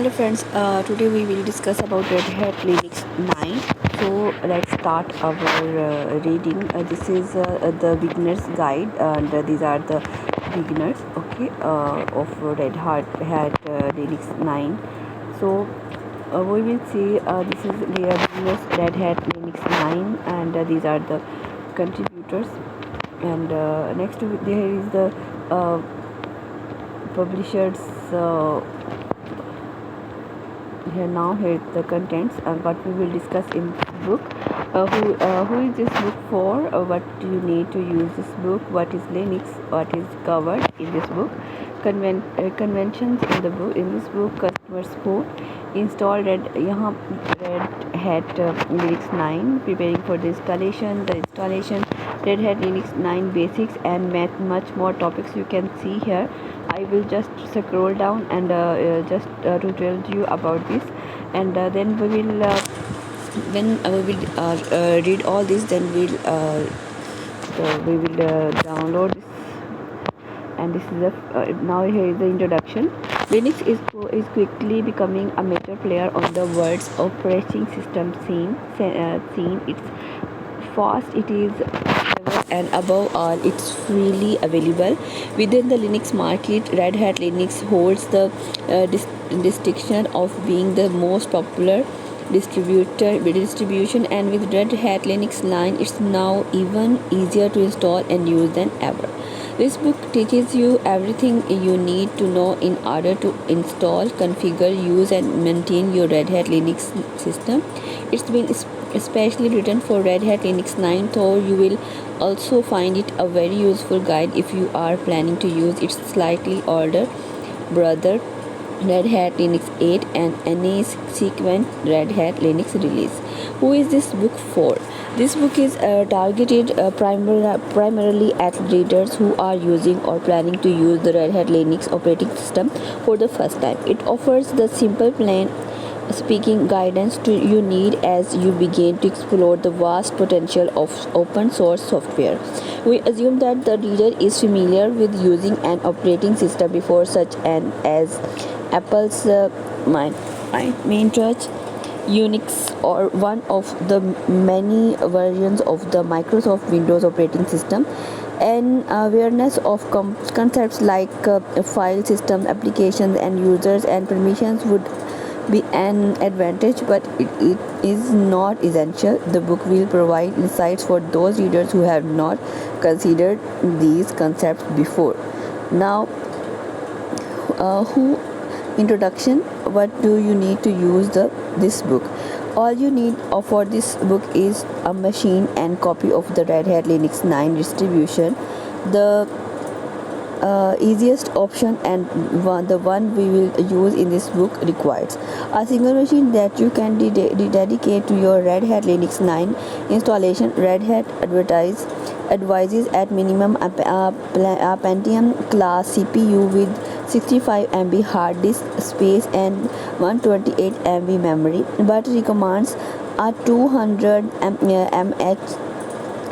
Hello friends, today we will discuss about Red Hat Linux 9. So let's start our reading. This is the beginner's guide and these are the beginners of Red Hat Linux 9. So we will see this is the beginners Red Hat Linux 9 and these are the contributors and next there is the publishers here the contents what we will discuss in this book. Who is this book for? What do you need to use this book? What is Linux? What is covered in this book? Conventions in the book. In this book, customer support. Install Red Hat Linux 9. Preparing for the installation. The installation. Red Hat Linux 9 basics and much more topics you can see here. I will just scroll down and just to tell you about this, and then we will when we will read all this, then we will download this. And this is the now here is the introduction. Linux is quickly becoming a major player on the world's operating system scene. It's fast, it is clever, and above all it's freely available. Within the Linux market, Red Hat Linux holds the distinction of being the most popular distribution, and with Red Hat Linux 9 it's now even easier to install and use than ever. This book teaches you everything you need to know in order to install, configure, use and maintain your Red Hat Linux system. It's been especially written for Red Hat Linux 9, though you will also find it a very useful guide if you are planning to use its slightly older brother Red Hat Linux 8 and any subsequent Red Hat Linux release. Who is this book for? This book is targeted primarily at readers who are using or planning to use the Red Hat Linux operating system for the first time. It offers the simple, plain speaking guidance you need as you begin to explore the vast potential of open source software. We assume that the reader is familiar with using an operating system before, such as Apple's Macintosh, Unix, or one of the many versions of the Microsoft Windows operating system. An awareness of concepts like file system, applications, and users and permissions would be an advantage, but it is not essential. The book will provide insights for those readers who have not considered these concepts before. Now, who introduction. What do you need to use this book? All you need for this book is a machine and copy of the Red Hat Linux 9 distribution. The easiest option and the one we will use in this book requires a single machine that you can dedicate to your Red Hat Linux 9 installation. Red Hat advises at minimum a Pentium class CPU with 65 MB hard disk space and 128 MB memory, but recommends a 200 mAh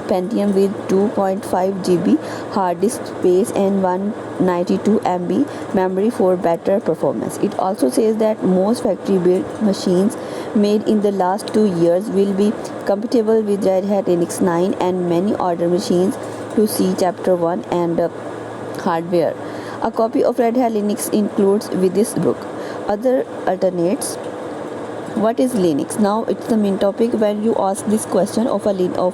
Pentium with 2.5 GB hard disk space and 192 MB memory for better performance. It also says that most factory-built machines made in the last 2 years will be compatible with Red Hat Linux 9 and many older machines to see Chapter 1 and hardware. A copy of Red Hat Linux includes with this book. Other alternates. What is Linux? Now it's the main topic. When you ask this question of a Linux,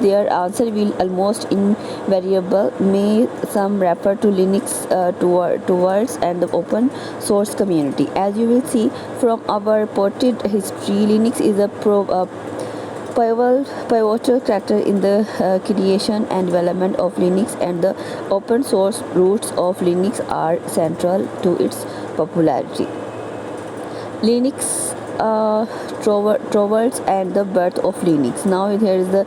their answer will almost invariable. May some refer to Linux towards and the open source community. As you will see from our reported history, Linux is a pivotal character in the creation and development of Linux, and the open source roots of Linux are central to its popularity. Linux travels and the birth of Linux. Now here is the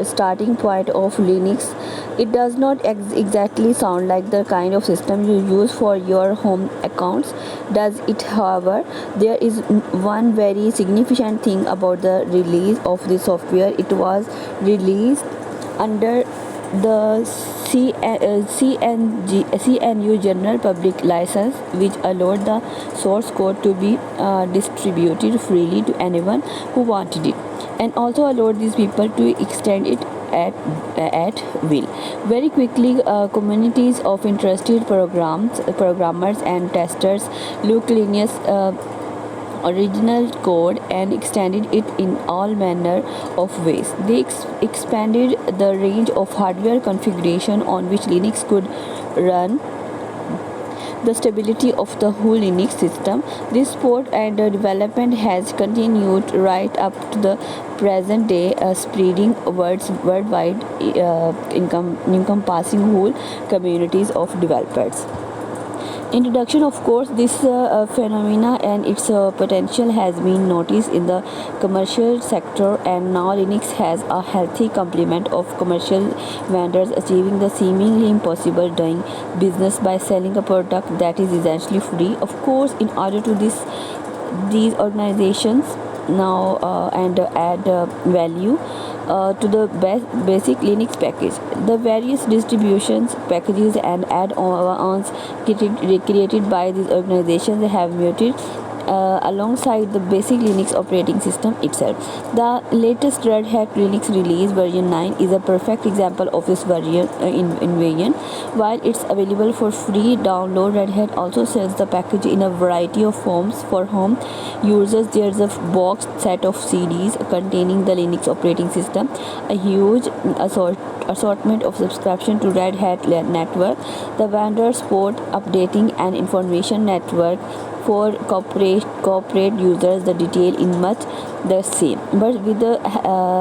starting point of Linux. It does not exactly sound like the kind of system you use for your home accounts, does it? However, there is one very significant thing about the release of the software. It was released under the CNU General Public License, which allowed the source code to be distributed freely to anyone who wanted it, and also allowed these people to extend it at will. Very quickly, communities of interested programmers and testers looked Linux original code and extended it in all manner of ways. They expanded the range of hardware configuration on which Linux could run, the stability of the whole Linux system. This support and development has continued right up to the present day, spreading worldwide, encompassing whole communities of developers. Introduction, of course, this phenomena and its potential has been noticed in the commercial sector, and now Linux has a healthy complement of commercial vendors achieving the seemingly impossible doing business by selling a product that is essentially free. Of course, in order to these organizations now and add value to the basic Linux package. The various distributions, packages, and add-ons created by these organizations have muted alongside the basic Linux operating system itself. The latest Red Hat Linux release, version 9, is a perfect example of this invasion. While it's available for free download, Red Hat also sells the package in a variety of forms for home users. There's a boxed set of CDs containing the Linux operating system, a huge assortment of subscription to Red Hat network, the vendor support, updating, and information network for corporate users. The detail in much the same, but with the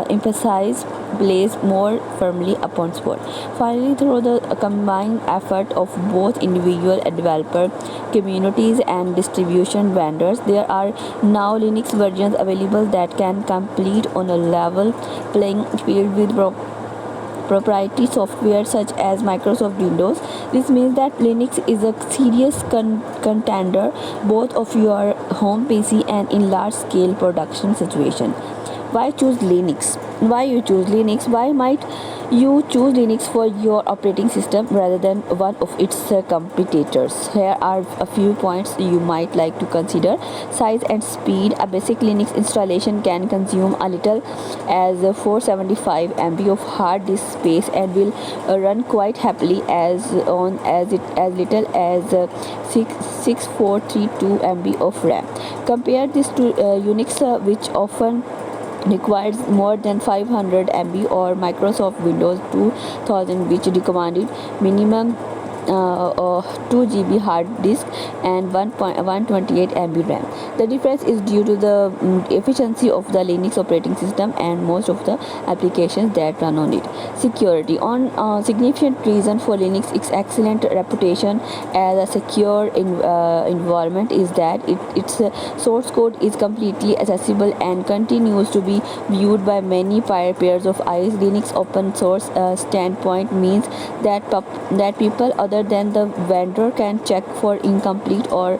emphasis placed more firmly upon support. Finally, through the combined effort of both individual developer communities and distribution vendors, there are now Linux versions available that can compete on a level playing field with proprietary software such as Microsoft Windows. This means that Linux is a serious contender both of your home PC and in large-scale production situation. Why choose Linux? Why you choose Linux? Why might you choose Linux for your operating system rather than one of its competitors? Here are a few points you might like to consider. Size and speed. A basic Linux installation can consume a little as 475 MB of hard disk space and will run quite happily as little as 6432 MB of RAM. Compare this to Unix, which often requires more than 500 MB, or Microsoft Windows 2000, which recommended minimum 2 GB hard disk and 128 MB RAM. The difference is due to the efficiency of the Linux operating system and most of the applications that run on it. Security. On significant reason for Linux its excellent reputation as a secure environment is that its source code is completely accessible and continues to be viewed by many pairs of eyes. Linux open source standpoint means that people other than the vendor can check for incomplete or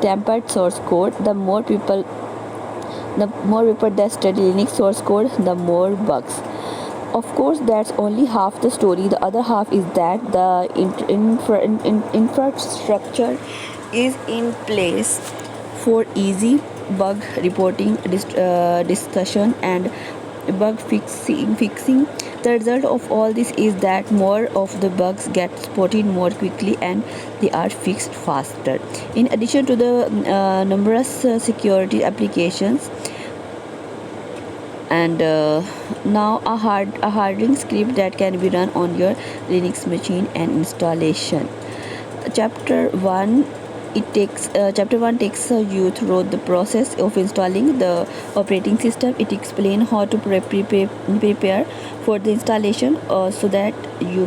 tampered source code. The more people that study Linux source code, the more bugs. Of course, that's only half the story. The other half is that the infrastructure is in place for easy bug reporting, discussion, and bug fixing. The result of all this is that more of the bugs get spotted more quickly and they are fixed faster. In addition to the numerous security applications, and now a hardening script that can be run on your Linux machine and installation. Chapter 1 takes you through the process of installing the operating system. It explains how to prepare for the installation so that you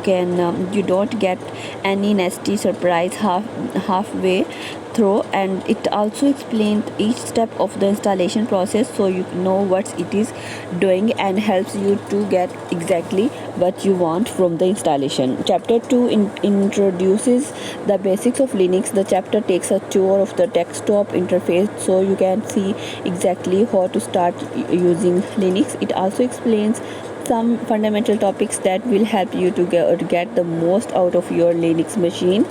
don't get any nasty surprise halfway through, and it also explains each step of the installation process so you know what it is doing and helps you to get exactly what you want from the installation. Chapter 2 introduces the basics of Linux. The chapter takes a tour of the desktop interface so you can see exactly how to start using Linux. It also explains some fundamental topics that will help you to get the most out of your Linux machine.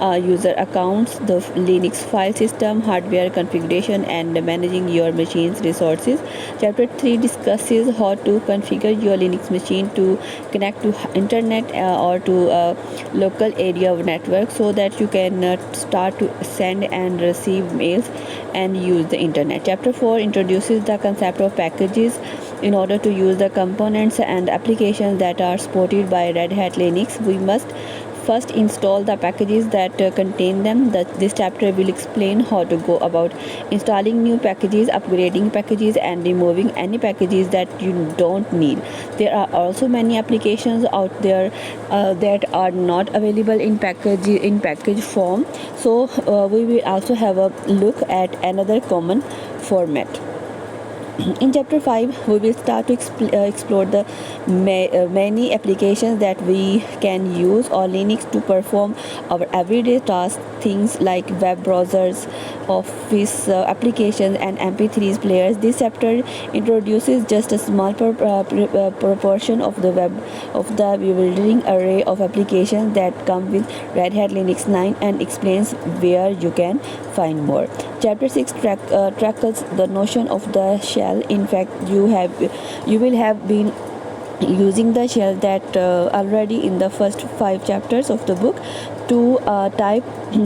User accounts, the Linux file system, hardware configuration, and managing your machine's resources. Chapter 3 discusses how to configure your Linux machine to connect to internet or to a local area of network, so that you can start to send and receive mails and use the internet. Chapter 4 introduces the concept of packages. In order to use the components and applications that are supported by Red Hat Linux, we must first install the packages that contain them. This chapter will explain how to go about installing new packages, upgrading packages, and removing any packages that you don't need. There are also many applications out there that are not available in package form. So we will also have a look at another common format. In chapter 5, we will start to explore the many applications that we can use on Linux to perform our everyday tasks, things like web browsers, office applications, and MP3s players. This chapter introduces just a small proportion of the bewildering array of applications that come with Red Hat Linux 9 and explains where you can find more. Chapter 6 tackles the notion of the shell. In fact, you will have been using the shell that already in the first 5 chapters of the book to type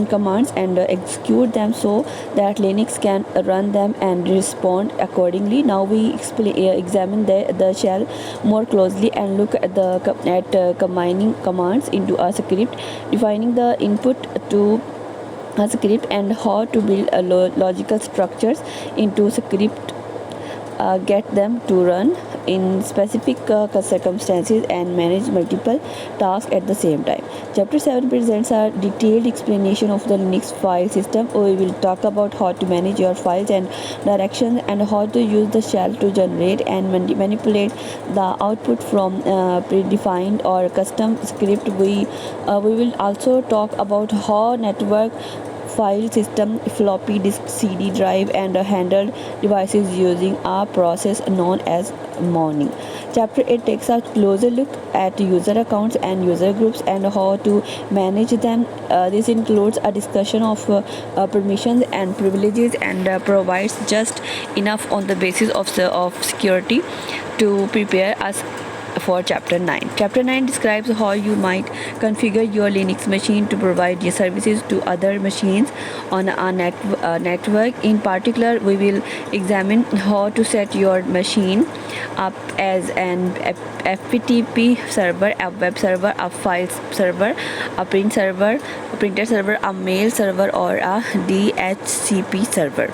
commands and execute them so that Linux can run them and respond accordingly. Now we examine the shell more closely and look at combining commands into a script, defining the input to a script, and how to build logical structures into script, get them to run in specific circumstances, and manage multiple tasks at the same time. Chapter 7 presents a detailed explanation of the Linux file system. We will talk about how to manage your files and directions, and how to use the shell to generate and manipulate the output from predefined or custom script. We will also talk about how network file system, floppy disk, CD drive, and handheld devices using a process known as mourning. Chapter 8 takes a closer look at user accounts and user groups and how to manage them. This includes a discussion of permissions and privileges, and provides just enough on the basis of security to prepare us for Chapter 9. Chapter 9 describes how you might configure your Linux machine to provide your services to other machines on a network. In particular, we will examine how to set your machine up as an FTP server, a web server, a file server, a printer server, a mail server, or a DHCP server.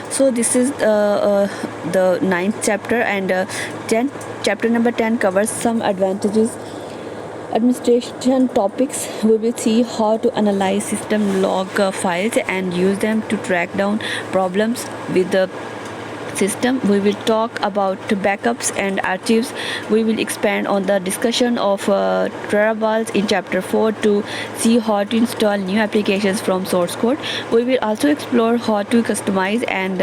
So this is the 9th chapter, and chapter number 10 covers some administration topics. We will see how to analyze system log files and use them to track down problems with the system. We will talk about backups and archives. We will expand on the discussion of traversals in chapter 4 to see how to install new applications from source code. We will also explore how to customize and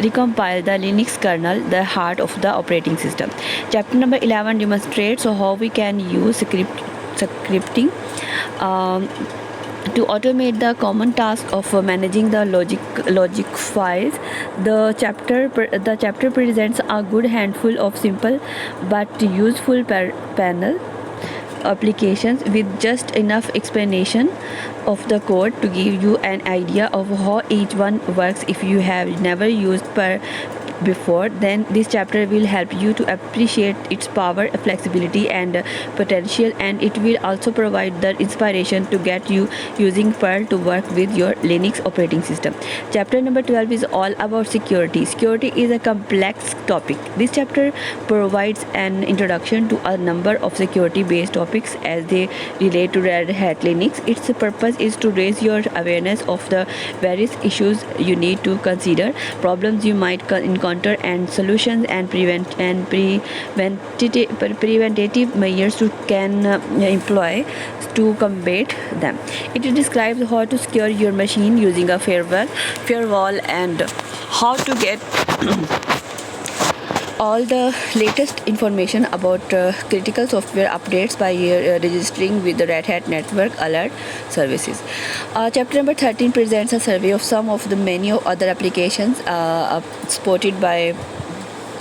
recompile the Linux kernel, the heart of the operating system. Chapter number 11 demonstrates how we can use scripting to automate the common task of managing the logic files. The chapter presents a good handful of simple but useful panel applications with just enough explanation of the code to give you an idea of how each one works. If you have never used before, then this chapter will help you to appreciate its power, flexibility, and potential, and it will also provide the inspiration to get you using Perl to work with your Linux operating system. Chapter number 12 is all about security. Security is a complex topic. This chapter provides an introduction to a number of security-based topics as they relate to Red Hat Linux. Its purpose is to raise your awareness of the various issues you need to consider, problems you might encounter, and solutions and preventative measures you can employ to combat them. It describes how to secure your machine using a firewall, and how to get all the latest information about critical software updates by registering with the Red Hat Network Alert Services. Chapter number 13 presents a survey of some of the many other applications supported by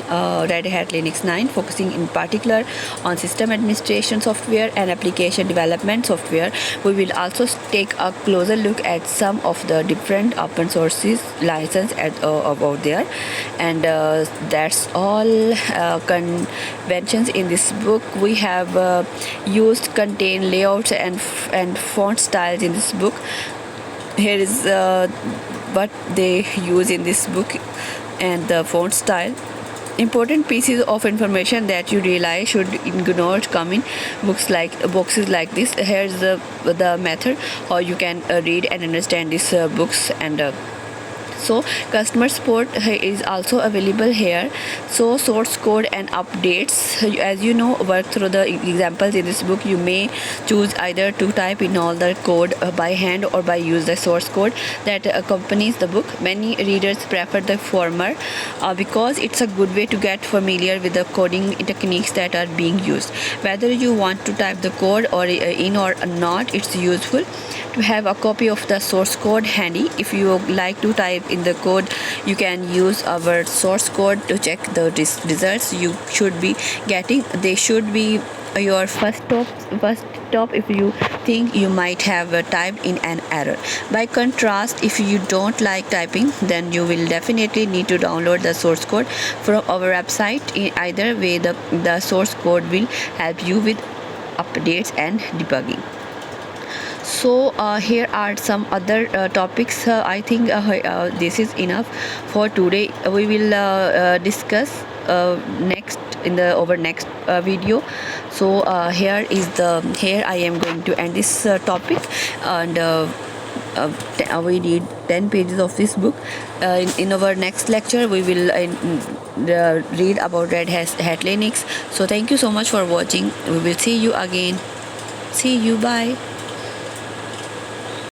Red Hat Linux 9, focusing in particular on system administration software and application development software. We will also take a closer look at some of the different open sources license about there, and that's all conventions in this book. We have used contain layouts and font styles in this book. Here is what they use in this book and the font style. Important pieces of information that you realize should ignore come in boxes like this. Here's the method how you can read and understand these books, and so customer support is also available here. So source code and updates, as you know, work through the examples in this book. You may choose either to type in all the code by hand or by use the source code that accompanies the book. Many readers prefer the former because it's a good way to get familiar with the coding techniques that are being used. Whether you want to type the code or in or not, it's useful to have a copy of the source code handy. If you like to type in the code, you can use our source code to check the results you should be getting. They should be your first stop if you think you might have typed in an error. By contrast, if you don't like typing, then you will definitely need to download the source code from our website. In either way, the source code will help you with updates and debugging. So here are some other topics. I think this is enough for today. We will discuss next in the over next video. So here I am going to end this topic, and we need 10 pages of this book. In our next lecture we will read about Red Hat Linux. So thank you so much for watching. We will see you again. See you. Bye.